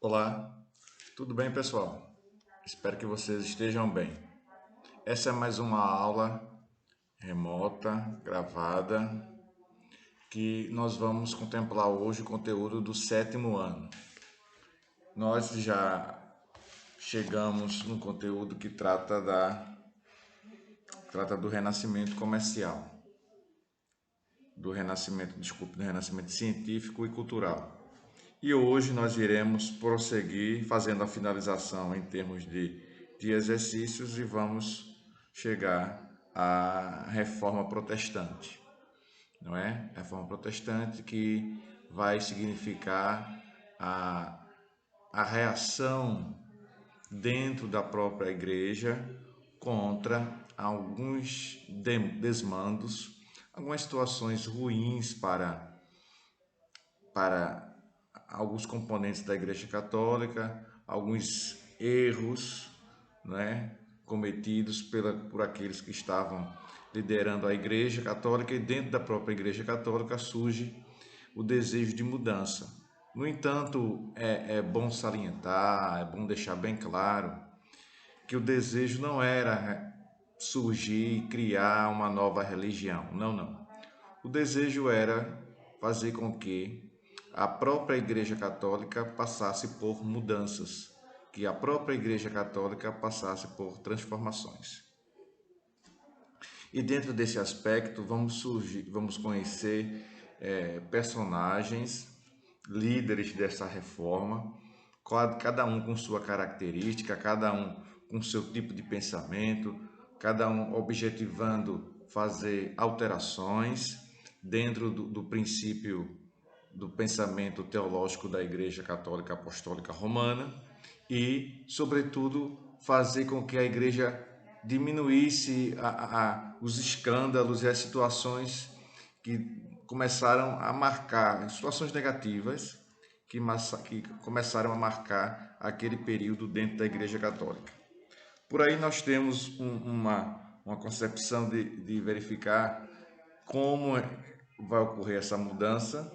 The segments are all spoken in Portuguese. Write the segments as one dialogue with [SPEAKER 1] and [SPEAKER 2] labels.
[SPEAKER 1] Olá, tudo bem, pessoal? Espero que vocês estejam bem. Essa é mais uma aula remota, gravada, que nós vamos contemplar hoje o conteúdo do sétimo ano. Nós já chegamos no conteúdo que trata do renascimento comercial, do renascimento científico e cultural. E hoje nós iremos prosseguir fazendo a finalização em termos de exercícios e vamos chegar à reforma protestante, não é? Reforma protestante que vai significar a, a reação dentro da própria igreja contra alguns desmandos, algumas situações ruins para alguns componentes da Igreja Católica, alguns erros, né, cometidos por aqueles que estavam liderando a Igreja Católica, e dentro da própria Igreja Católica surge o desejo de mudança. No entanto, é bom salientar, é bom deixar bem claro que o desejo não era surgir e criar uma nova religião. Não, não. O desejo era fazer com que a própria Igreja Católica passasse por mudanças, que a própria Igreja Católica passasse por transformações. E dentro desse aspecto vamos conhecer personagens, líderes dessa reforma, cada um com sua característica, cada um com seu tipo de pensamento, cada um objetivando fazer alterações dentro do princípio do pensamento teológico da Igreja Católica Apostólica Romana e, sobretudo, fazer com que a Igreja diminuísse os escândalos e as situações que começaram a marcar, situações negativas que começaram a marcar aquele período dentro da Igreja Católica. Por aí nós temos uma concepção de verificar como vai ocorrer essa mudança,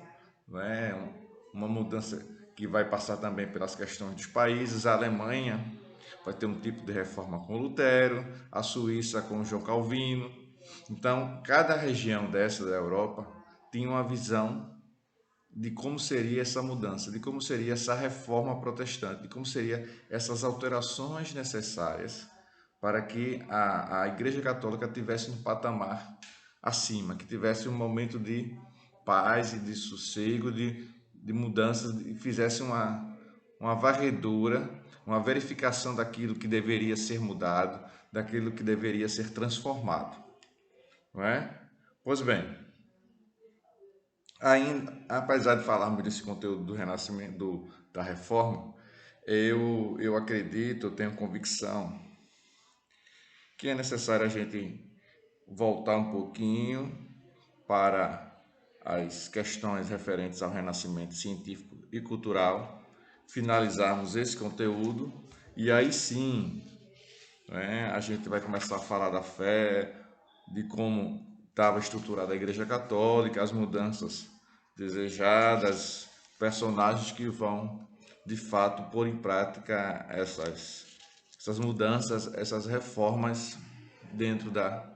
[SPEAKER 1] não é? Uma mudança que vai passar também pelas questões dos países. A Alemanha vai ter um tipo de reforma com Lutero, a Suíça com João Calvino. Então, cada região dessa da Europa tinha uma visão de como seria essa mudança, de como seria essa reforma protestante, de como seriam essas alterações necessárias para que a Igreja Católica tivesse um patamar acima, que tivesse um momento de paz e de sossego, de mudanças, e fizesse uma varredura, uma verificação daquilo que deveria ser mudado, daquilo que deveria ser transformado. Não é? Pois bem, ainda, apesar de falarmos desse conteúdo do renascimento, da reforma, eu acredito, eu tenho convicção que é necessário a gente voltar um pouquinho para as questões referentes ao renascimento científico e cultural, finalizarmos esse conteúdo e aí sim, né, a gente vai começar a falar da fé, de como estava estruturada a Igreja Católica, as mudanças desejadas, personagens que vão de fato pôr em prática essas mudanças, essas reformas dentro da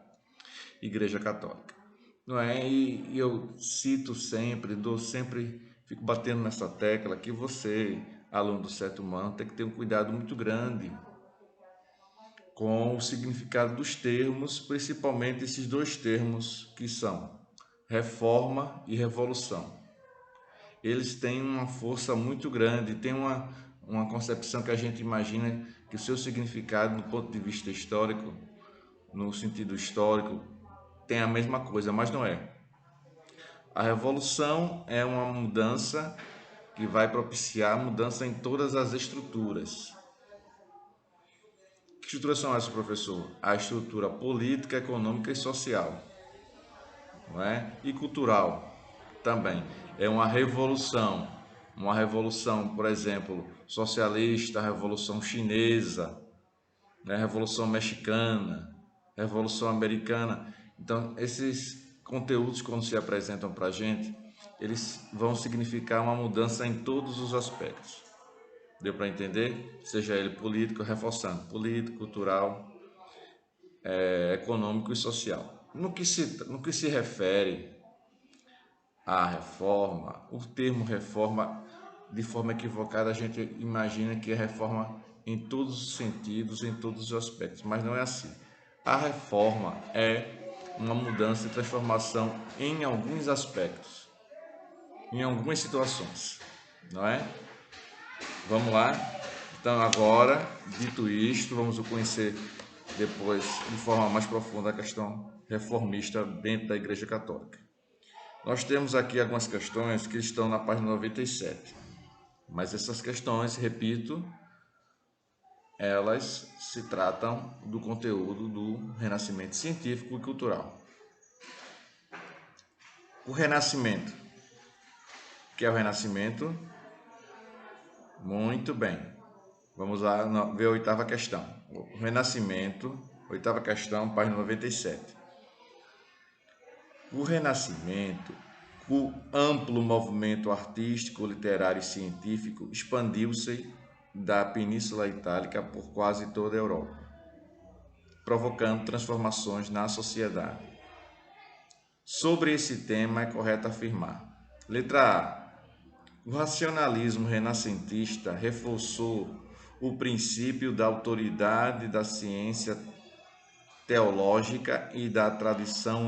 [SPEAKER 1] Igreja Católica. Não é? E eu cito sempre, fico batendo nessa tecla que você, aluno do sétimo ano, tem que ter um cuidado muito grande com o significado dos termos, principalmente esses dois termos que são reforma e revolução. Eles têm uma força muito grande, tem uma concepção que a gente imagina que o seu significado, do ponto de vista histórico, no sentido histórico, tem a mesma coisa, mas não é. A revolução é uma mudança que vai propiciar mudança em todas as estruturas. Que estruturas são essas, professor? A estrutura política, econômica e social, não é? E cultural também. É uma revolução, por exemplo, socialista, a revolução chinesa, né? Revolução mexicana, revolução americana. Então, esses conteúdos, quando se apresentam para a gente, eles vão significar uma mudança em todos os aspectos, Deu para entender? Seja ele político, reforçando, político, cultural, econômico e social. No que se refere à reforma, o termo reforma, de forma equivocada, a gente imagina que é reforma em todos os sentidos, em todos os aspectos, mas não é assim. A reforma é uma mudança e transformação em alguns aspectos, em algumas situações, não é? Vamos lá? Então agora, dito isto, vamos conhecer depois de forma mais profunda a questão reformista dentro da Igreja Católica. Nós temos aqui algumas questões que estão na página 97, mas essas questões, repito, elas se tratam do conteúdo do renascimento científico e cultural. O renascimento, que é o renascimento? Muito bem. Vamos lá ver a oitava questão. O renascimento, oitava questão, página 97. O renascimento, o amplo movimento artístico, literário e científico expandiu-se da Península Itálica por quase toda a Europa, provocando transformações na sociedade. Sobre esse tema é correto afirmar. Letra A. O racionalismo renascentista reforçou o princípio da autoridade da ciência teológica e da tradição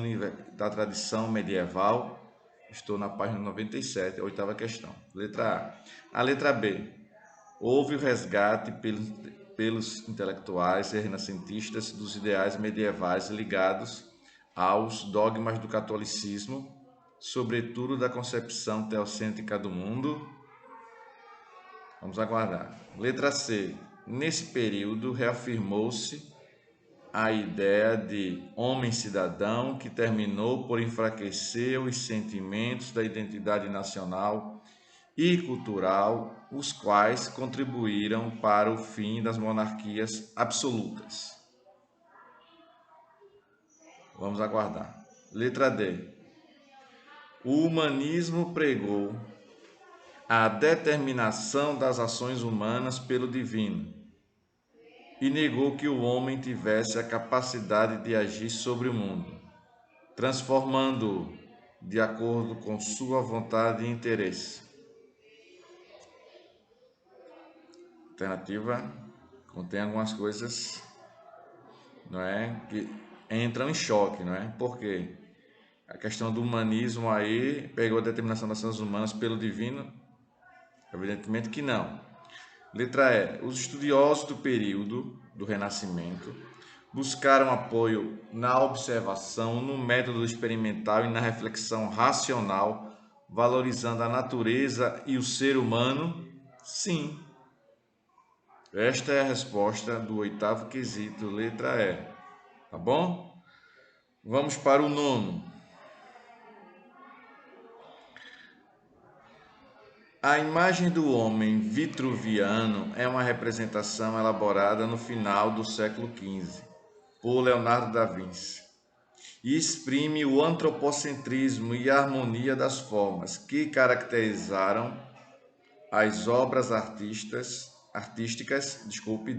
[SPEAKER 1] medieval. Estou na página 97, a oitava questão. Letra A. A letra B. Houve o resgate pelos intelectuais e renascentistas dos ideais medievais ligados aos dogmas do catolicismo, sobretudo da concepção teocêntrica do mundo. Vamos aguardar. Letra C. Nesse período, reafirmou-se a ideia de homem-cidadão, que terminou por enfraquecer os sentimentos da identidade nacional e cultural, os quais contribuíram para o fim das monarquias absolutas. Vamos aguardar. Letra D. O humanismo pregou a determinação das ações humanas pelo divino e negou que o homem tivesse a capacidade de agir sobre o mundo, transformando-o de acordo com sua vontade e interesse. Alternativa contém algumas coisas, não é, que entram em choque, não é? Por quê? A questão do humanismo aí pegou a determinação das ações humanas pelo divino? Evidentemente que não. Letra E. Os estudiosos do período do Renascimento buscaram apoio na observação, no método experimental e na reflexão racional, valorizando a natureza e o ser humano? Sim. Esta é a resposta do oitavo quesito, letra E. Tá bom? Vamos para o nono. A imagem do homem vitruviano é uma representação elaborada no final do século XV por Leonardo da Vinci e exprime o antropocentrismo e a harmonia das formas que caracterizaram as obras artísticas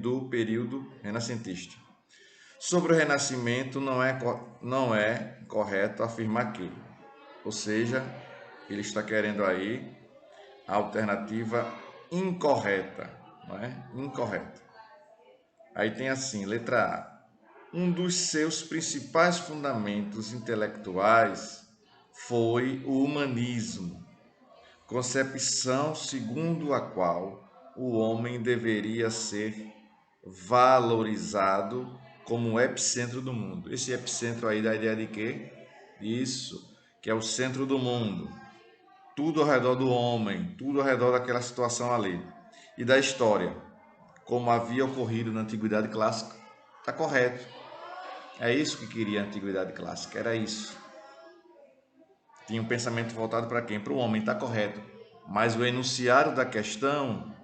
[SPEAKER 1] do período renascentista. Sobre o Renascimento, não é correto afirmar que, ou seja, ele está querendo aí a alternativa incorreta, não é? Incorreta. Aí tem assim, letra A. Um dos seus principais fundamentos intelectuais foi o humanismo, concepção segundo a qual o homem deveria ser valorizado como o epicentro do mundo. Esse epicentro aí dá a ideia de quê? Isso, que é o centro do mundo. Tudo ao redor do homem, tudo ao redor daquela situação ali. E da história, como havia ocorrido na Antiguidade Clássica. Está correto. É isso que queria a Antiguidade Clássica, era isso. Tinha um pensamento voltado para quem? Para o homem, está correto. Mas o enunciado da questão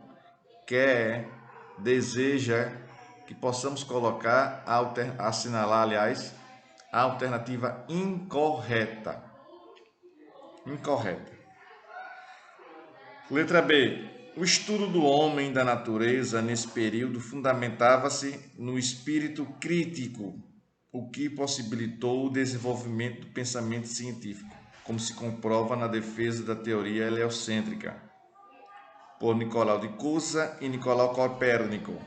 [SPEAKER 1] deseja que possamos colocar, assinalar, aliás, a alternativa incorreta. Incorreta. Letra B. O estudo do homem e da natureza nesse período fundamentava-se no espírito crítico, o que possibilitou o desenvolvimento do pensamento científico, como se comprova na defesa da teoria heliocêntrica por Nicolau de Cusa e Nicolau Copérnico.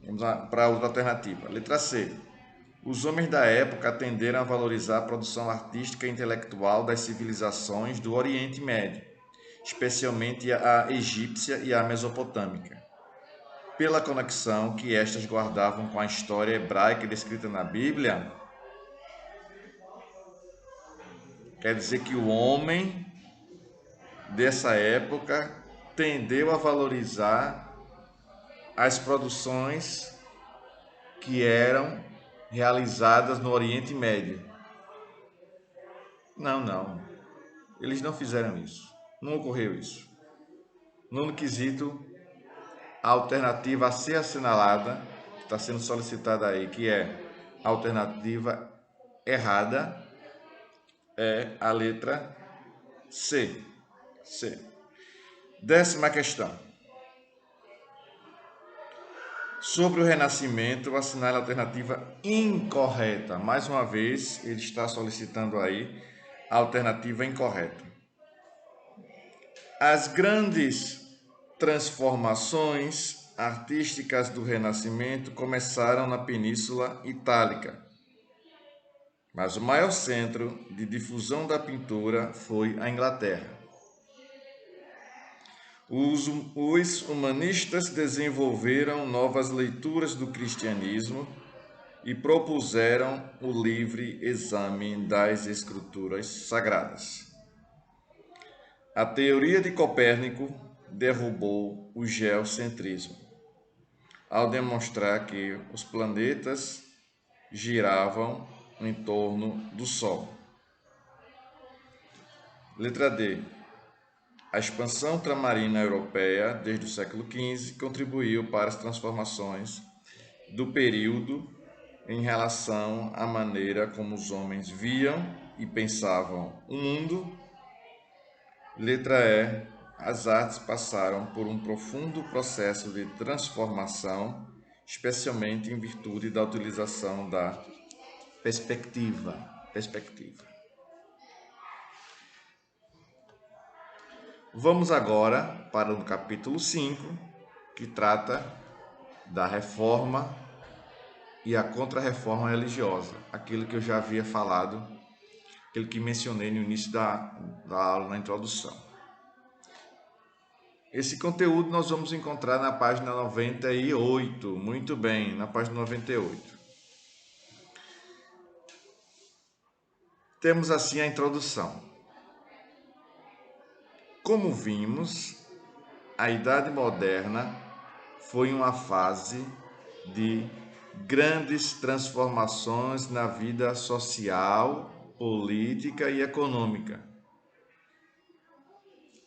[SPEAKER 1] Vamos para a outra alternativa. Letra C. Os homens da época tenderam a valorizar a produção artística e intelectual das civilizações do Oriente Médio, especialmente a egípcia e a mesopotâmica, pela conexão que estas guardavam com a história hebraica descrita na Bíblia. Quer dizer que o homem dessa época tendeu a valorizar as produções que eram realizadas no Oriente Médio. Não. Eles não fizeram isso. Não ocorreu isso. No quesito, a alternativa a ser assinalada, está sendo solicitada aí, que é a alternativa errada, é a letra C. Décima questão. Sobre o Renascimento, assinale a alternativa incorreta. Mais uma vez, ele está solicitando aí a alternativa incorreta. As grandes transformações artísticas do Renascimento começaram na Península Itálica, mas o maior centro de difusão da pintura foi a Inglaterra. Os humanistas desenvolveram novas leituras do cristianismo e propuseram o livre exame das escrituras sagradas. A teoria de Copérnico derrubou o geocentrismo, ao demonstrar que os planetas giravam em torno do Sol. Letra D. A expansão ultramarina europeia, desde o século XV, contribuiu para as transformações do período em relação à maneira como os homens viam e pensavam o mundo. Letra E. As artes passaram por um profundo processo de transformação, especialmente em virtude da utilização da perspectiva. Vamos agora para o capítulo 5, que trata da reforma e a contra-reforma religiosa, aquilo que eu já havia falado, aquilo que mencionei no início da aula, na introdução. Esse conteúdo nós vamos encontrar na página 98, muito bem, na página 98. Temos assim a introdução. Como vimos, a Idade Moderna foi uma fase de grandes transformações na vida social, política e econômica.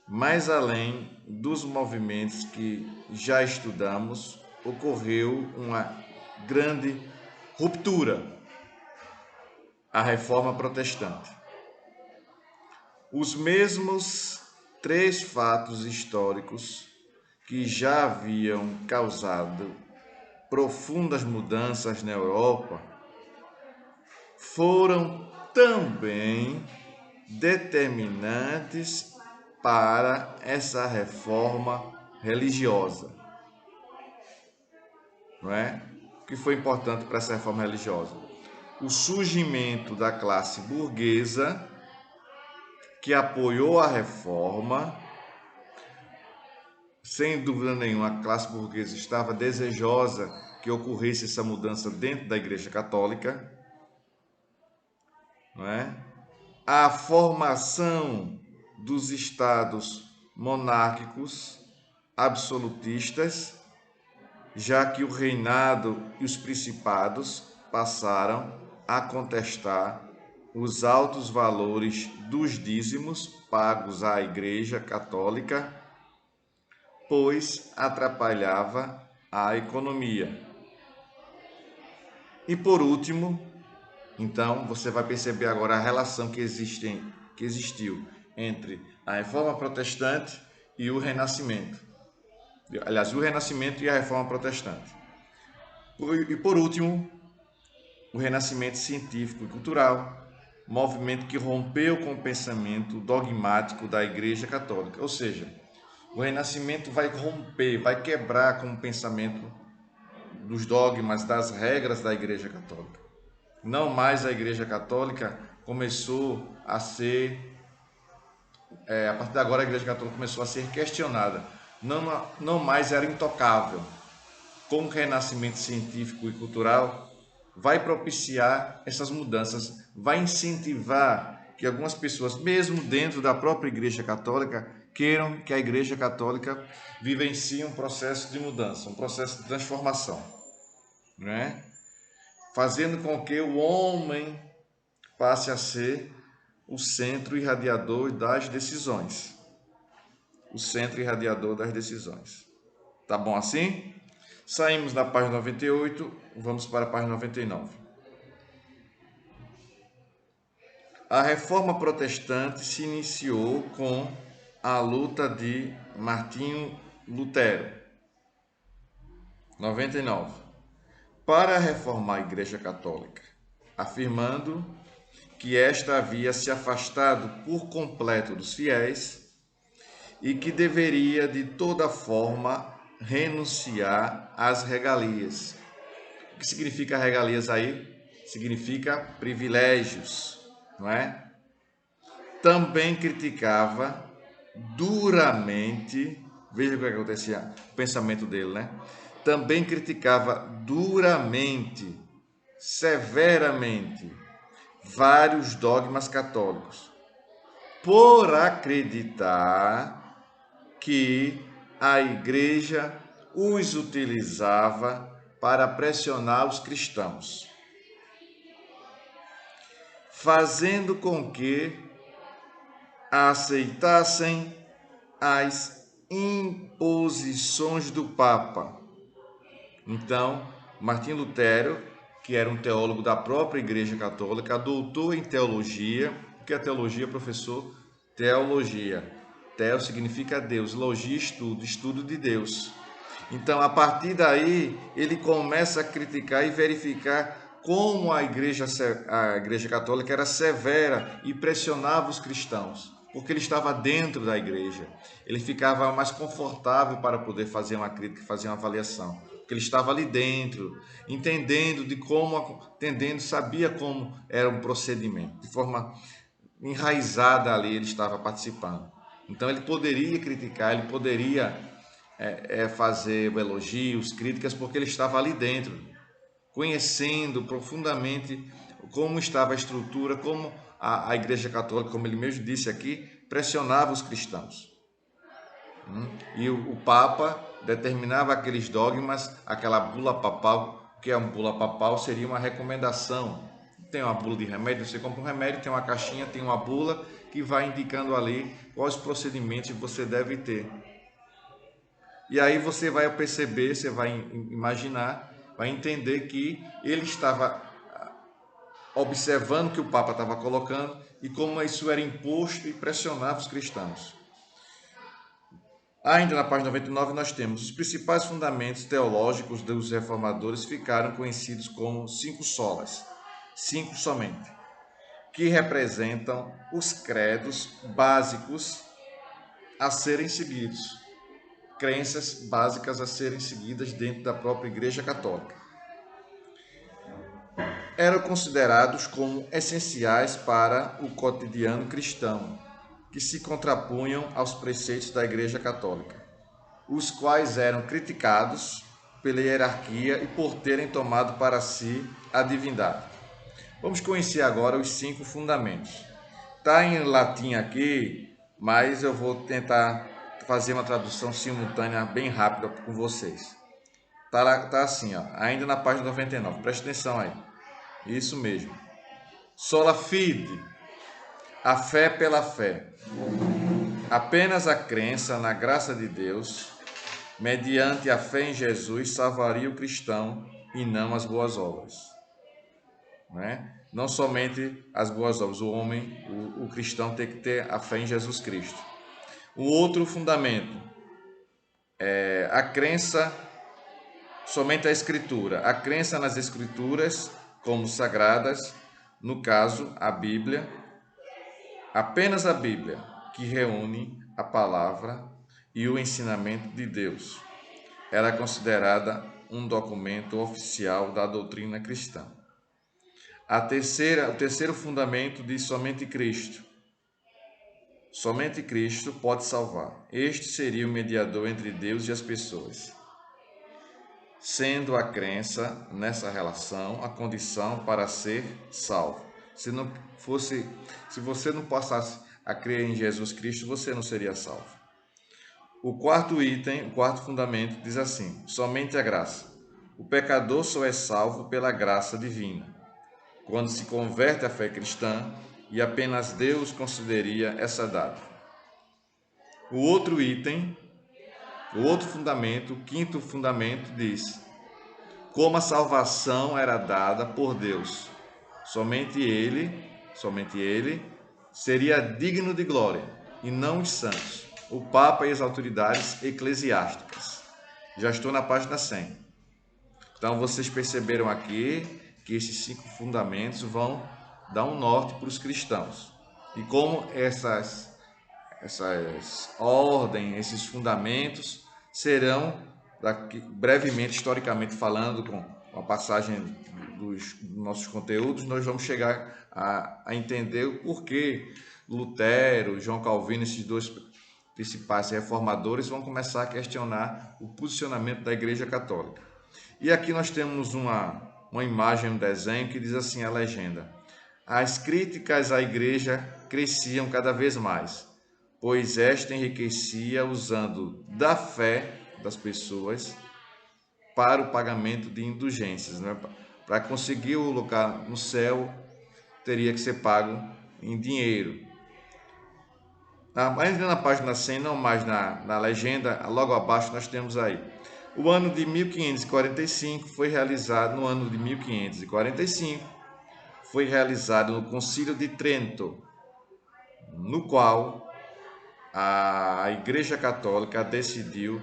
[SPEAKER 1] Mais além dos movimentos que já estudamos, ocorreu uma grande ruptura, a Reforma Protestante. Os mesmos 3 fatos históricos que já haviam causado profundas mudanças na Europa foram também determinantes para essa reforma religiosa. Não é? O que foi importante para essa reforma religiosa? O surgimento da classe burguesa, que apoiou a reforma. Sem dúvida nenhuma, a classe burguesa estava desejosa que ocorresse essa mudança dentro da Igreja Católica. Não é? A formação dos estados monárquicos absolutistas, já que o reinado e os principados passaram a contestar os altos valores dos dízimos pagos à Igreja Católica, pois atrapalhava a economia. E por último, então, você vai perceber agora a relação que existiu entre a Reforma Protestante e o Renascimento. Aliás, o Renascimento e a Reforma Protestante. E por último, o Renascimento científico e cultural, movimento que rompeu com o pensamento dogmático da Igreja Católica. Ou seja, o Renascimento vai romper, vai quebrar com o pensamento dos dogmas, das regras da Igreja Católica. Não mais a Igreja Católica começou a ser, a partir de agora a Igreja Católica começou a ser questionada. Não mais era intocável. Com o renascimento científico e cultural, vai propiciar essas mudanças, vai incentivar que algumas pessoas, mesmo dentro da própria Igreja Católica, queiram que a Igreja Católica vivencie um processo de mudança, um processo de transformação, né? Fazendo com que o homem passe a ser o centro irradiador das decisões. O centro irradiador das decisões. Tá bom assim? Saímos da página 98, vamos para a página 99. A Reforma Protestante se iniciou com a luta de Martinho Lutero. 99. Para reformar a Igreja Católica, afirmando que esta havia se afastado por completo dos fiéis e que deveria de toda forma renunciar às regalias. O que significa regalias aí? Significa privilégios, não é? Também criticava duramente, veja o que acontecia, o pensamento dele, né? Também criticava duramente, severamente, vários dogmas católicos, por acreditar que a Igreja os utilizava para pressionar os cristãos, fazendo com que aceitassem as imposições do Papa. Então, Martinho Lutero, que era um teólogo da própria Igreja Católica, doutor em teologia. O que é teologia, professor? Teologia. Teo significa Deus, logia, estudo, estudo de Deus. Então, a partir daí, ele começa a criticar e verificar como a Igreja Católica era severa e pressionava os cristãos, porque ele estava dentro da Igreja. Ele ficava mais confortável para poder fazer uma crítica, fazer uma avaliação, porque ele estava ali dentro, sabia como era um procedimento, de forma enraizada ali ele estava participando. Então ele poderia criticar, ele poderia fazer elogios, críticas, porque ele estava ali dentro, conhecendo profundamente como estava a estrutura, como a Igreja Católica, como ele mesmo disse aqui, pressionava os cristãos. E o Papa determinava aqueles dogmas, aquela bula papal, que é uma bula papal, seria uma recomendação. Tem uma bula de remédio, você compra um remédio, tem uma caixinha, tem uma bula que vai indicando ali quais procedimentos você deve ter. E aí você vai perceber, você vai imaginar, vai entender que ele estava observando o que o Papa estava colocando e como isso era imposto e pressionava os cristãos. Ainda na página 99 nós temos os principais fundamentos teológicos dos reformadores ficaram conhecidos como 5 solas, 5 somente, que representam os credos básicos a serem seguidos, crenças básicas a serem seguidas dentro da própria Igreja Católica. Eram considerados como essenciais para o cotidiano cristão, que se contrapunham aos preceitos da Igreja Católica, os quais eram criticados pela hierarquia e por terem tomado para si a divindade. Vamos conhecer agora os 5 fundamentos. Está em latim aqui, mas eu vou tentar fazer uma tradução simultânea bem rápida com vocês. Tá assim, ó, ainda na página 99, preste atenção aí. Isso mesmo. Sola fide, a fé pela fé. Apenas a crença na graça de Deus, mediante a fé em Jesus, salvaria o cristão e não as boas obras. Não somente as boas obras, o cristão tem que ter a fé em Jesus Cristo. O outro fundamento é a crença somente a Escritura, a crença nas Escrituras como sagradas, no caso, a Bíblia, apenas a Bíblia, que reúne a palavra e o ensinamento de Deus. Ela é considerada um documento oficial da doutrina cristã. O terceiro fundamento diz somente Cristo. Somente Cristo pode salvar. Este seria o mediador entre Deus e as pessoas, sendo a crença nessa relação a condição para ser salvo. Se você não passasse a crer em Jesus Cristo, você não seria salvo. O quarto item, o quarto fundamento diz assim: somente a graça. O pecador só é salvo pela graça divina, quando se converte à fé cristã, e apenas Deus concederia essa dádiva. O outro fundamento, o quinto fundamento diz: como a salvação era dada por Deus, somente ele seria digno de glória, e não os santos, o Papa e as autoridades eclesiásticas. Já estou na página 100. Então vocês perceberam aqui que esses 5 fundamentos vão dar um norte para os cristãos. E como essas ordens, esses fundamentos serão, brevemente, historicamente falando, com a passagem dos nossos conteúdos, nós vamos chegar a entender o porquê Lutero, João Calvino, esses dois principais reformadores, vão começar a questionar o posicionamento da Igreja Católica. E aqui nós temos uma imagem, um desenho que diz assim a legenda: as críticas à Igreja cresciam cada vez mais, pois esta enriquecia usando da fé das pessoas para o pagamento de indulgências. Né? Para conseguir o lugar no céu, teria que ser pago em dinheiro. Ainda na página 100, não mais na legenda, logo abaixo nós temos aí: o ano de 1545 foi realizado, no ano de 1545, foi realizado no Concílio de Trento, no qual a Igreja Católica decidiu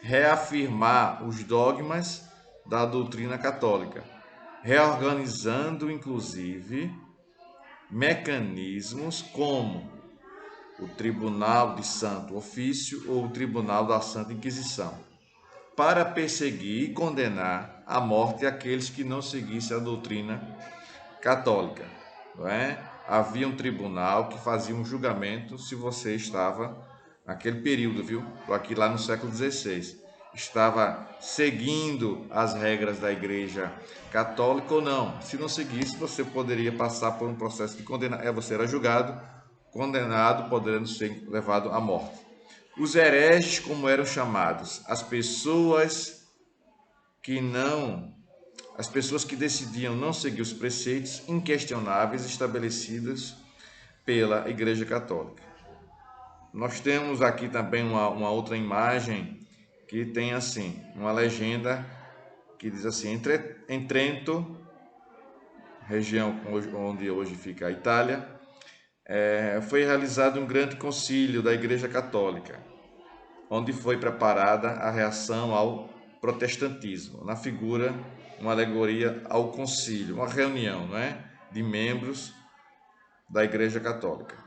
[SPEAKER 1] reafirmar os dogmas da doutrina católica, reorganizando inclusive mecanismos como o Tribunal de Santo Ofício ou o Tribunal da Santa Inquisição, para perseguir e condenar à morte aqueles que não seguissem a doutrina católica. Não é? Havia um tribunal que fazia um julgamento se você estava, naquele período, viu? Aqui lá no século XVI, estava seguindo as regras da Igreja Católica ou não. Se não seguisse, você poderia passar por um processo de condenação. Você era julgado, condenado, podendo ser levado à morte. Os hereges, como eram chamados, as pessoas que decidiam não seguir os preceitos inquestionáveis estabelecidos pela Igreja Católica. Nós temos aqui também uma outra imagem que tem assim, uma legenda que diz assim: em Trento, região onde hoje fica a Itália, foi realizado um grande concílio da Igreja Católica, onde foi preparada a reação ao protestantismo, na figura, uma alegoria ao concílio, uma reunião, não é, de membros da Igreja Católica.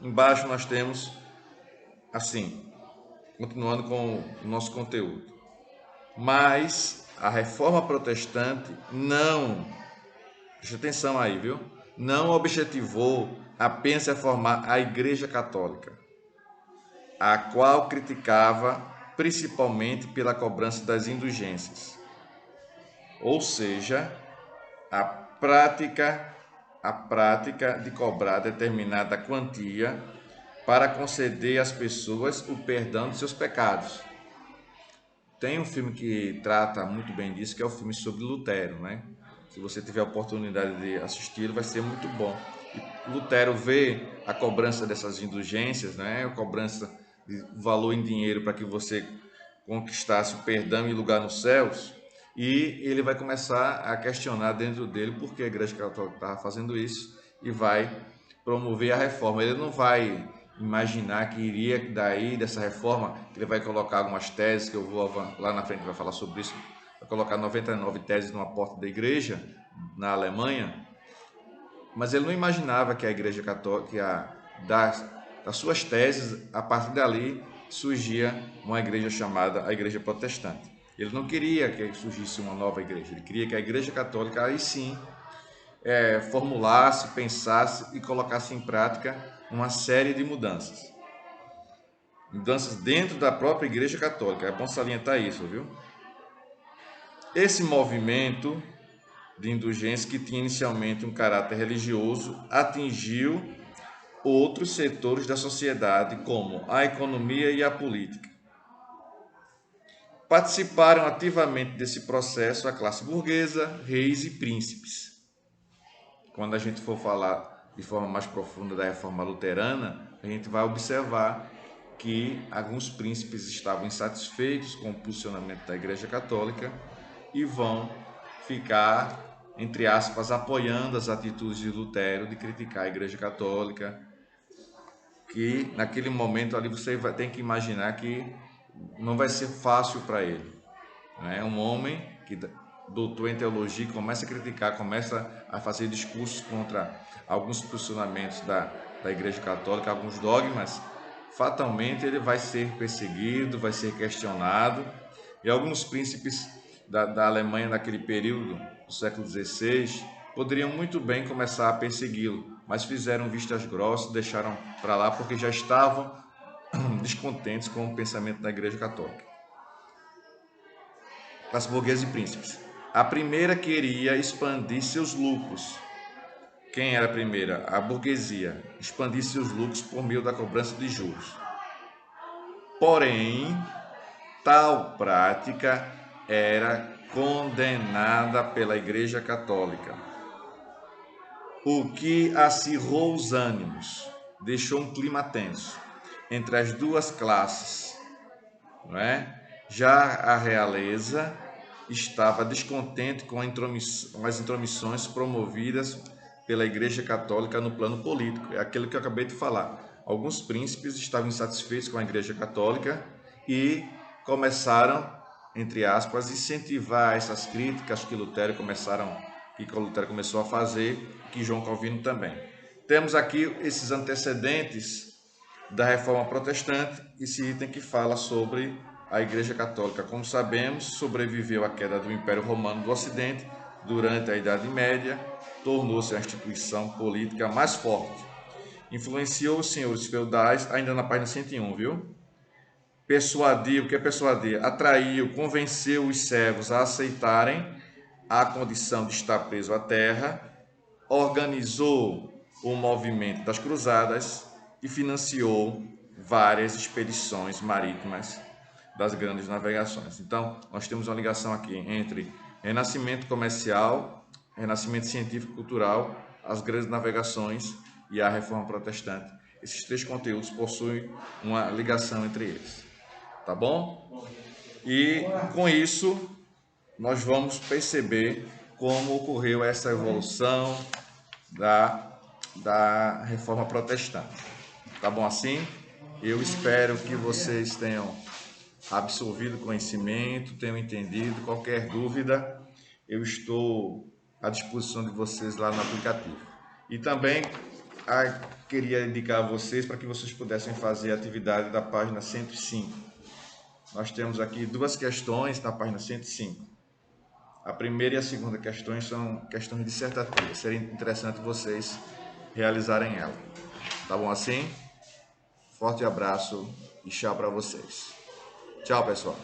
[SPEAKER 1] Embaixo nós temos, assim, continuando com o nosso conteúdo: mas a reforma protestante não, preste atenção aí, viu? Não objetivou apenas reformar a Igreja Católica, a qual criticava principalmente pela cobrança das indulgências, ou seja, a prática de cobrar determinada quantia para conceder às pessoas o perdão de seus pecados. Tem um filme que trata muito bem disso, que é o filme sobre Lutero, né? Se você tiver a oportunidade de assistir, vai ser muito bom. E Lutero vê a cobrança dessas indulgências, né? A cobrança de valor em dinheiro para que você conquistasse o perdão e lugar nos céus, e ele vai começar a questionar dentro dele por que a Igreja Católica estava fazendo isso e vai promover a reforma. Ele não vai imaginar que iria daí, dessa reforma, que ele vai colocar algumas teses, que eu vou lá na frente vai falar sobre isso, vai colocar 99 teses numa porta da igreja, na Alemanha, mas ele não imaginava que a igreja católica, das suas teses, a partir dali surgia uma igreja chamada a igreja protestante. Ele não queria que surgisse uma nova igreja, ele queria que a igreja católica aí sim formulasse, pensasse e colocasse em prática uma série de mudanças. Mudanças dentro da própria igreja católica, é bom salientar isso, viu? Esse movimento de indulgência, que tinha inicialmente um caráter religioso, atingiu outros setores da sociedade, como a economia e a política. Participaram ativamente desse processo a classe burguesa, reis e príncipes. Quando a gente for falar de forma mais profunda da reforma luterana, a gente vai observar que alguns príncipes estavam insatisfeitos com o posicionamento da Igreja Católica e vão ficar, entre aspas, apoiando as atitudes de Lutero de criticar a Igreja Católica, que naquele momento ali você tem que imaginar que não vai ser fácil para ele. É um homem que doutor em teologia, começa a criticar, começa a fazer discursos contra alguns posicionamentos da Igreja Católica, alguns dogmas, fatalmente ele vai ser perseguido, vai ser questionado, e alguns príncipes da Alemanha naquele período, do século XVI, poderiam muito bem começar a persegui-lo, mas fizeram vistas grossas, deixaram para lá porque já estavam descontentes com o pensamento da Igreja Católica. Classe burguesa e príncipes. A primeira queria expandir seus lucros. Quem era a primeira? A burguesia. Expandir seus lucros por meio da cobrança de juros. Porém, tal prática era condenada pela Igreja Católica, o que acirrou os ânimos, deixou um clima tenso entre as duas classes, não é? Já a realeza estava descontente com as intromissões promovidas pela Igreja Católica no plano político. É aquilo que eu acabei de falar. Alguns príncipes estavam insatisfeitos com a Igreja Católica e começaram, entre aspas, incentivar essas críticas que Lutero começou a fazer, que João Calvino também. Temos aqui esses antecedentes da Reforma Protestante, esse item que fala sobre a Igreja Católica. Como sabemos, sobreviveu à queda do Império Romano do Ocidente durante a Idade Média, tornou-se a instituição política mais forte. Influenciou os senhores feudais, ainda na página 101, viu? Persuadiu, o que é persuadir? Atraiu, convenceu os servos a aceitarem a condição de estar preso à terra, organizou o movimento das cruzadas e financiou várias expedições marítimas das grandes navegações. Então, nós temos uma ligação aqui entre renascimento comercial, renascimento científico e cultural, as grandes navegações e a reforma protestante. Esses três conteúdos possuem uma ligação entre eles. Tá bom? E com isso, nós vamos perceber como ocorreu essa evolução da reforma protestante. Tá bom assim? Eu espero que vocês tenham absorvido conhecimento, tenham entendido. Qualquer dúvida, eu estou à disposição de vocês lá no aplicativo. E também queria indicar a vocês para que vocês pudessem fazer a atividade da página 105. Nós temos aqui duas questões na página 105. A primeira e a segunda questões são questões dissertativas. Seria interessante vocês realizarem ela. Tá bom assim? Forte abraço e tchau para vocês. Tchau, pessoal.